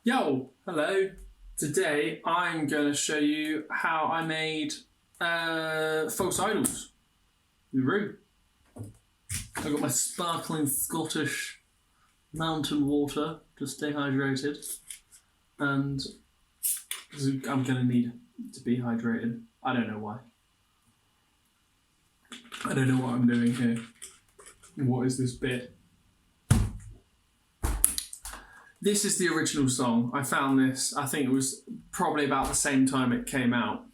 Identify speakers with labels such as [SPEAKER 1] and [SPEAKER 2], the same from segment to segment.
[SPEAKER 1] Yo, hello. Today I'm going to show you how I made false idols with Rue. I've got my sparkling Scottish mountain water to stay hydrated, and I'm going to need to be hydrated. I don't know why. I don't know what I'm doing here. What is this bit? This is the original song. I found this, I think it was probably about the same time it came out.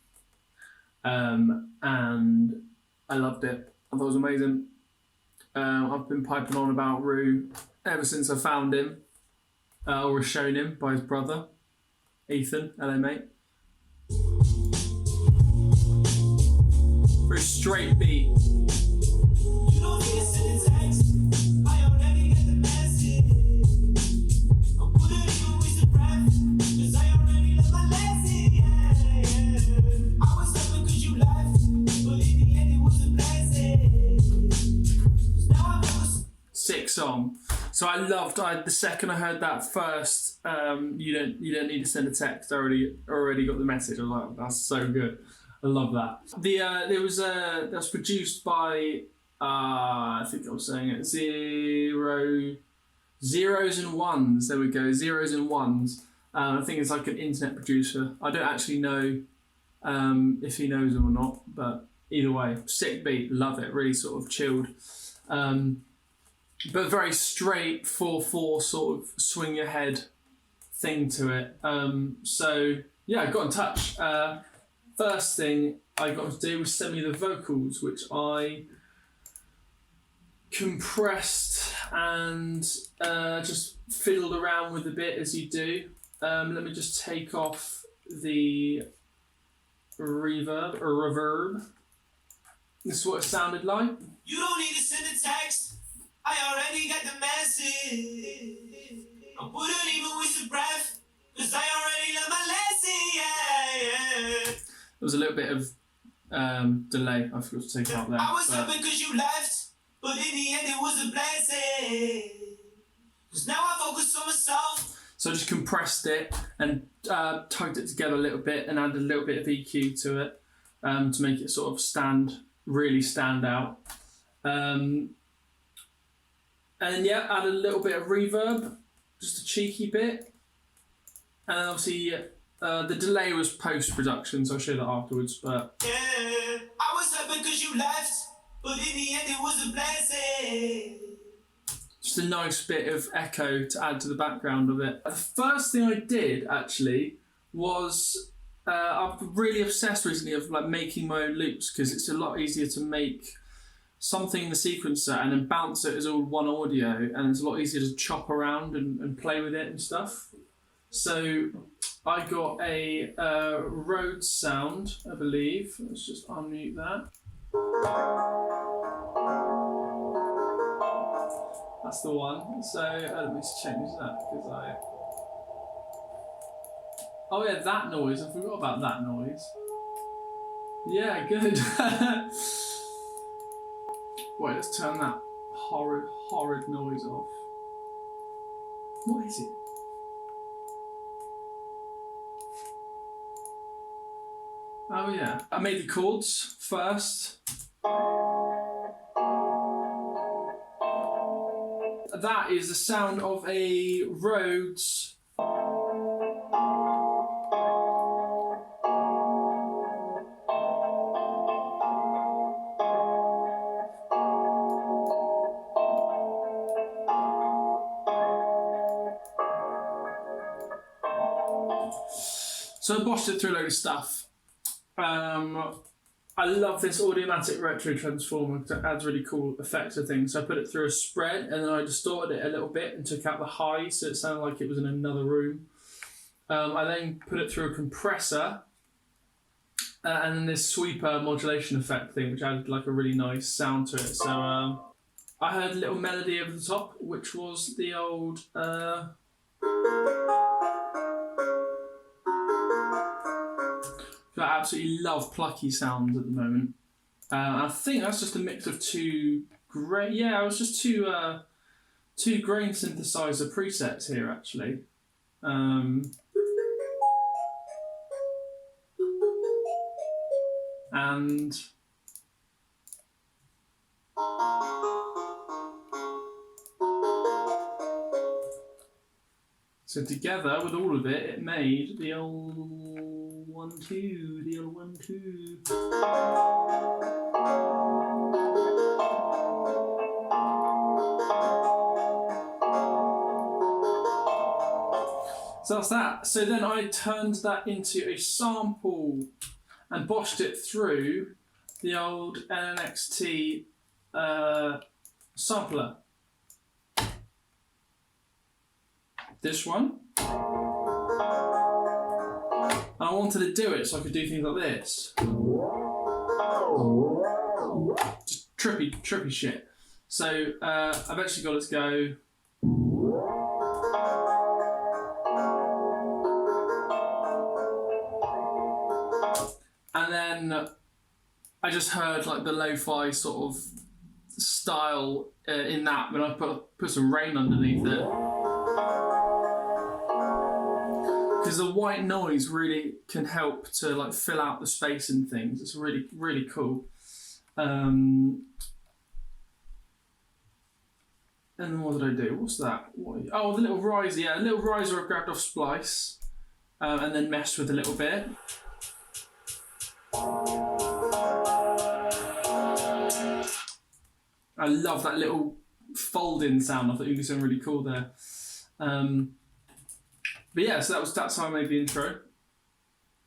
[SPEAKER 1] And I loved it. I thought it was amazing. I've been piping on about Rue ever since I found him, or was shown him by his brother, Ethan. Hello, mate. Very straight beat.
[SPEAKER 2] You don't need to send a text. I already get the message. I wouldn't even waste a breath, 'cause I already left my lesson. Yeah. I was hoping 'cause you left, but in the end it was a blessing. 'Cause now I was
[SPEAKER 1] Sick song. So I loved. The second I heard that first, you don't need to send a text. I already got the message. I was like, that's so good. I love that. That was produced by I think I was saying it Zeros and Ones. There we go, Zeros and Ones. I think it's like an internet producer. I don't actually know if he knows them or not, but either way, sick beat, love it. Really sort of chilled, but very straight 4/4 sort of swing your head thing to it. So yeah, I got in touch. First thing I got to do was send me the vocals, which I compressed and just fiddled around with a bit as you do. Let me just take off the reverb. This is what it sounded like.
[SPEAKER 2] You don't need to send a text. I already got the message. I wouldn't even waste a breath, 'cause I already learned my lesson. Yeah.
[SPEAKER 1] There was a little bit of delay. I forgot to take out there.
[SPEAKER 2] I was
[SPEAKER 1] but-
[SPEAKER 2] hoping 'cause you left, but in the end it was a blessing. 'Cause now I focus on myself.
[SPEAKER 1] So I just compressed it and tugged it together a little bit and added a little bit of EQ to it to make it sort of really stand out. And yeah, added a little bit of reverb, just a cheeky bit. And obviously the delay was post-production, so I'll show that afterwards. But
[SPEAKER 2] Yeah, I was hoping 'cause you left, but in the end it was a blessing.
[SPEAKER 1] just a nice bit of echo to add to the background of it. The first thing I did actually was I've really obsessed recently of like making my own loops, because it's a lot easier to make something in the sequencer and then bounce it as all one audio, and it's a lot easier to chop around and play with it and stuff. So I got a Rhodes sound, I believe. Let's just unmute that. That's the one. So let me just change that because oh yeah, that noise. I forgot about that noise. Yeah, good. Wait, let's turn that horrid noise off. What is it? Oh yeah. I made the chords first. That is the sound of a Rhodes. So I boshed it through a load of stuff. I love this Audiomatic Retro Transformer because it adds really cool effects and things. So I put it through a spread and then I distorted it a little bit and took out the highs so it sounded like it was in another room. I then put it through a compressor and then this sweeper modulation effect thing, which added like a really nice sound to it. So I heard a little melody over the top, which was the old I absolutely love plucky sounds at the moment. I think that's just a mix of two grain. Yeah, it was just two grain synthesizer presets here actually. And so together with all of it, it made the old 1-2, the old 1-2. So that's that. So then I turned that into a sample and bossed it through the old NXT sampler. This one. And I wanted to do it so I could do things like this. Just trippy shit. So I've actually got it to go. And then I just heard like the lo-fi sort of style in that when I put some rain underneath it. Because the white noise really can help to like fill out the space and things. It's really, really cool. And then what did I do? What's that? Oh, the little riser. Yeah, a little riser I grabbed off Splice and then messed with a little bit. I love that little fold-in sound. I thought you could sound really cool there. But yeah, so that's how I made the intro.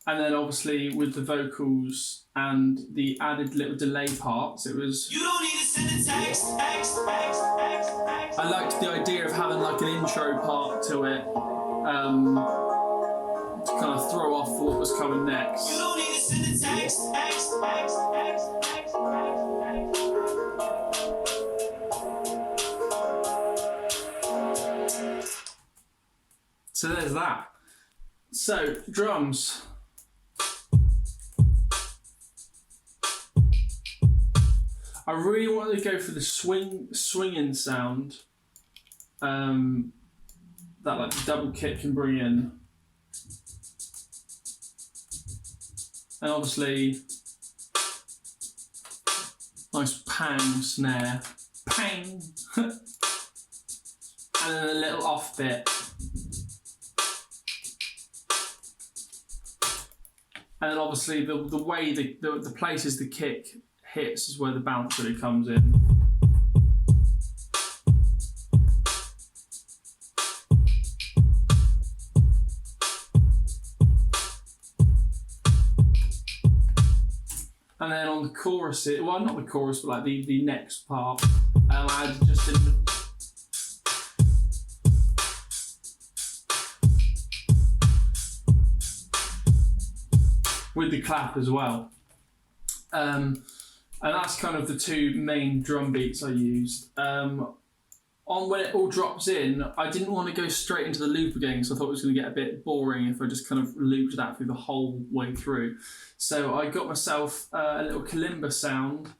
[SPEAKER 1] And then obviously with the vocals and the added little delay parts, it was...
[SPEAKER 2] You don't need to send a text.
[SPEAKER 1] I liked the idea of having like an intro part to it to kind of throw off what was coming next.
[SPEAKER 2] You don't need to send a text.
[SPEAKER 1] So there's that. So, drums. I really wanted to go for the swinging sound that like the double kick can bring in. And obviously, nice pang snare. Pang! And then a little off bit. And then obviously the way the places the kick hits is where the bounce really comes in. And then on the chorus, well, not the chorus, but like the next part, I had just with the clap as well. And that's kind of the two main drum beats I used. On when it all drops in, I didn't want to go straight into the loop again because I thought it was going to get a bit boring if I just kind of looped that through the whole way through. So I got myself a little Kalimba sound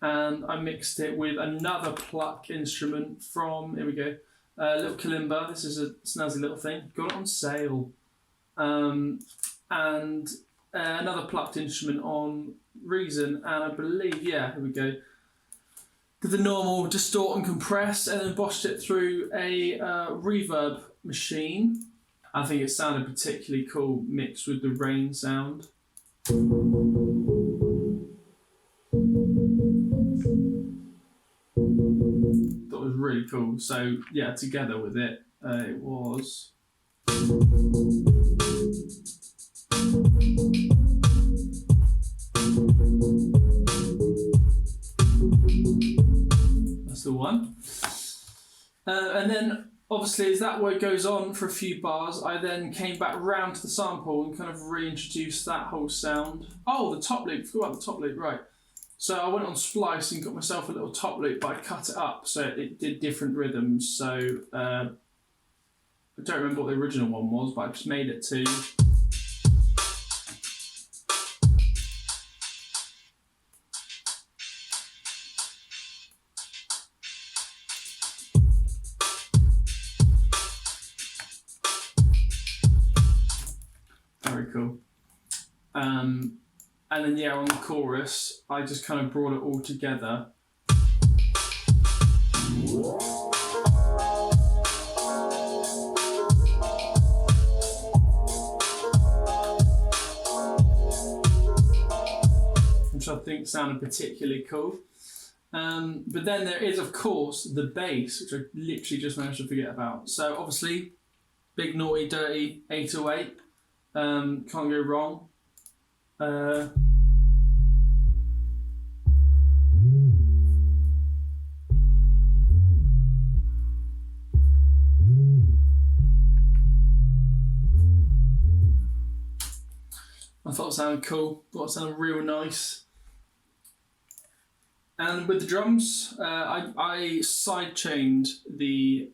[SPEAKER 1] and I mixed it with another pluck instrument from, here we go, a little Kalimba. This is a snazzy little thing. Got it on sale. And another plucked instrument on Reason, and I believe, yeah, here we go. Did the normal distort and compress, and then bossed it through a reverb machine. I think it sounded particularly cool mixed with the rain sound. That was really cool. So yeah, together with it, it was. That's the one. And then obviously as that word goes on for a few bars, I then came back round to the sample and kind of reintroduced that whole sound. Oh, the top loop, forgot about the top loop, right. So I went on Splice and got myself a little top loop, but I cut it up so it did different rhythms. So I don't remember what the original one was, but I just made it to... cool. And then yeah, on the chorus, I just kind of brought it all together. Which I think sounded particularly cool. But then there is, of course, the bass, which I literally just managed to forget about. So obviously, big, naughty, dirty 808. Can't go wrong. I thought it sounded cool. Thought it sounded real nice. And with the drums, I side-chained the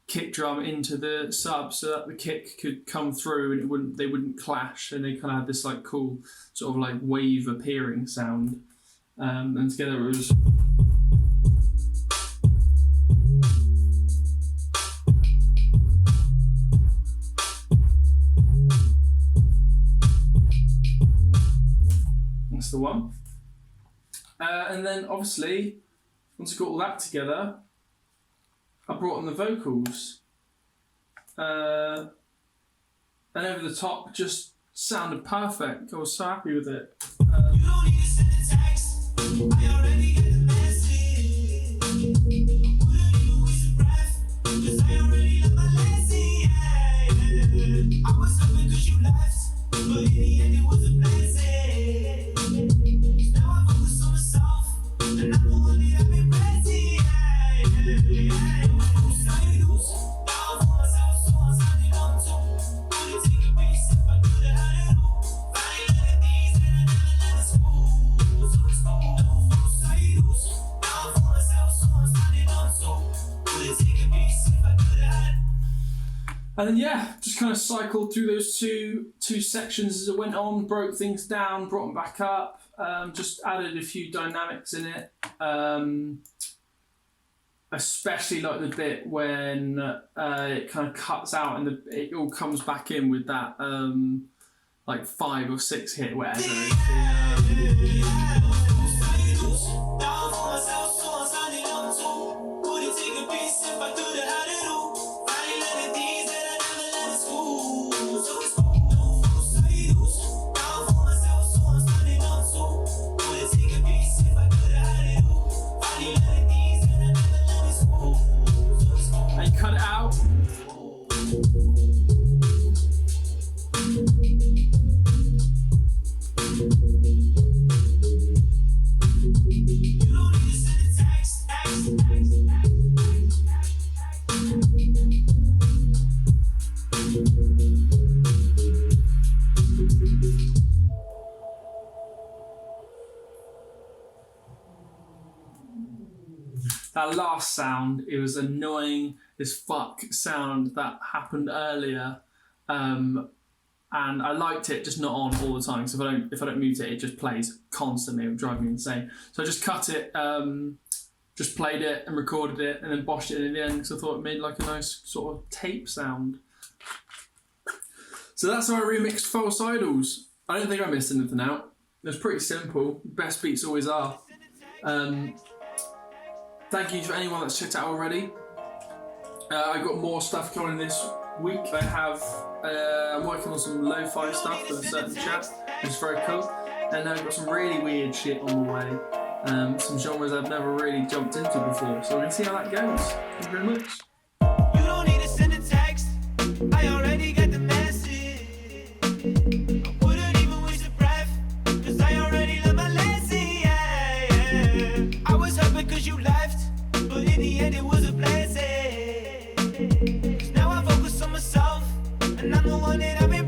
[SPEAKER 1] kick drum into the sub so that the kick could come through and they wouldn't clash, and they kind of had this like cool sort of like wave appearing sound. And together it was. That's the one. And then obviously, once I got all that together, I brought on the vocals. And over the top just sounded perfect. I was so happy with it.
[SPEAKER 2] You don't need to send a text. I already get the message. Wouldn't even waste a breath, 'cause I already love my lesson. Yeah. I was hoping 'cause you left, but in the end it was a blessing. 'Cause now I focus on myself, and I'm the one that I've been blessing. Yeah. Status, down for myself, so I'm signing on to. Wouldn't take a piece if I could have had it all. Finally let these and I never let it school. So it's cool, don't fall status. Down for myself, so I'm signing on to. Wouldn't take a piece if I could have had it.
[SPEAKER 1] And then yeah, just kind of cycled through those two sections as it went on, broke things down, brought them back up, just added a few dynamics in it. Especially like the bit when it kind of cuts out and it all comes back in with that like 5 or 6 hit, whatever. And you cut it out. That last sound, it was annoying as fuck sound that happened earlier, and I liked it, just not on all the time. So if I don't mute it, it just plays constantly. It would drive me insane. So I just cut it, just played it and recorded it, and then boshed it in the end because I thought it made like a nice sort of tape sound. So that's how I remixed False Idols. I don't think I missed anything out. It was pretty simple. Best beats always are. Thank you to anyone that's checked it out already. I've got more stuff coming this week. I'm working on some lo-fi stuff for a certain chat, which is very cool. And I've got some really weird shit on the way. Some genres I've never really jumped into before. So we're going to see how that goes. Thank you very much.
[SPEAKER 2] You don't need to send a text. I already got the message. I wouldn't even waste a breath, 'cause I already learned my lesson. Yeah. I was hoping 'cause you left, but in the end it was a blessing. 'Cause now I focus on myself, and I'm the one that I've been